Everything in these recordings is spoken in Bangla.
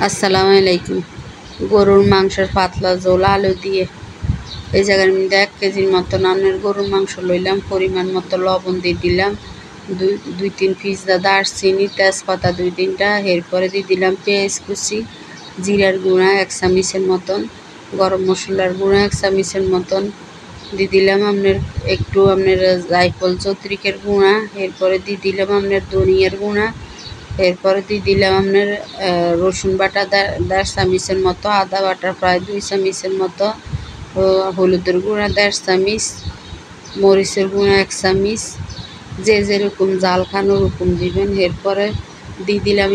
আসসালামু আলাইকুম। গরুর মাংসের পাতলা ঝোল আলু দিয়ে। এই জায়গার মধ্যে 1 কেজির মতন আমের গরুর মাংস লইলাম। পরিমাণ মতো লবণ দিয়ে দিলাম, দুই তিন পিস দারচিনি, তেজপাতা 2-3টা। এরপরে দিয়ে দিলাম পেঁয়াজ কুচি, জিরার গুঁড়া 1 চামচের মতন, গরম মশলার গুঁড়া 1 চামচের মতন দিয়ে দিলাম। আপনার জায়ফল চৌত্রিকের গুঁড়া। এরপরে দিয়ে দিলাম আপনার ধনিয়ার গুঁড়া। এরপরে দিয়ে দিলাম আপনার রসুন বাটা 1.5 চামচের মতো, আদা বাটা প্রায় 2 চামচের মতো, হলুদের গুঁড়া 1.5 চামচ, মরিচের গুঁড়া 1 চামচ। যে যেরকম জাল খান ওরকম দিবেন। এরপরে দিয়ে দিলাম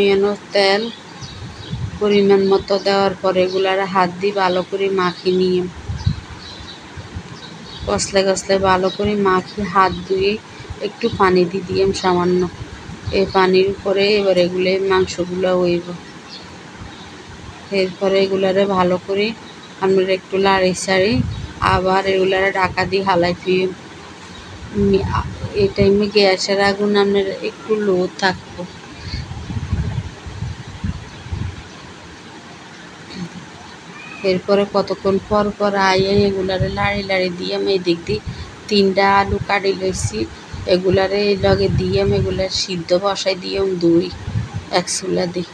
তেল পরিমাণ মতো। দেওয়ার পরে এগুলার হাত দিয়ে ভালো করে মাখিয়ে নিয়ে কষলে ভালো করে মাখিয়ে হাত ধুয়ে একটু পানি দিয়ে দিলাম সামান্য। এই পানির উপরে এবার মাংসগুলো হইব। এরপরে এগুলারে ভালো করে আমরা একটু লাড়ি ছাড়ি, আবার এগুলারে ঢাকা দিয়ে হালাই ফিয়ে এই টাইমে গ্যাসের আগুন আপনার একটু লো থাকবো। এরপরে কতক্ষণ পর আইয়ে এগুলারে লাড়ি দিয়ে আমি এদিক দিয়ে 3টা আলু কাটি লইছি, এগুলারে এই লগে দিয়ে আমি এগুলার সিদ্ধ বসাই দিয়ে দুই এক চুলা দিই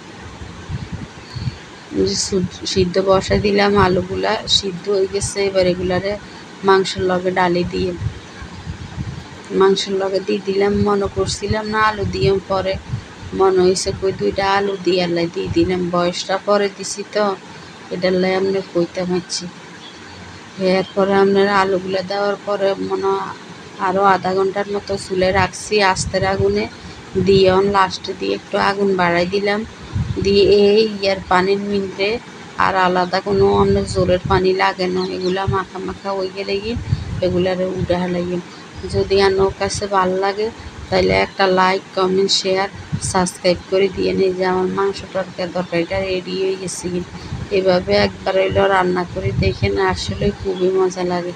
সিদ্ধ বসাই দিলাম। আলুগুলা সিদ্ধ হয়ে গেছে। এবার এগুলারে মাংসের লগে ডালি দিয়ে দিয়ে দিলাম। মনে করছিলাম না আলু দিয়ে, পরে মনে হয়েছে কই 2টা আলু দিয়ে দিলাম। বয়সটা পরে দিছি তো এটার লাই আপনার কইতে পারছি। এরপরে আপনার আলুগুলো দেওয়ার পরে মনে আরও আধা ঘন্টার মতো চুলে রাখছি আস্তের আগুনে দিয়ে। লাস্টে দিয়ে একটু আগুন বাড়াই দিলাম, দিয়ে এই পানির মিনরে আর আলাদা কোনো আপনার জোরের পানি লাগে না। এগুলা মাখা হয়ে গেলে এগুলারে উঠে লাগে। যদি আপনার কাছে ভালো লাগে তাহলে একটা লাইক, কমেন্ট, শেয়ার, সাবস্ক্রাইব করে দিয়ে নিই যে আমার মাংস তরকারিটা রেডি হয়ে গেছে। এভাবে একবার হইলেও রান্না করে দেখেন, আসলে খুবই মজা লাগে।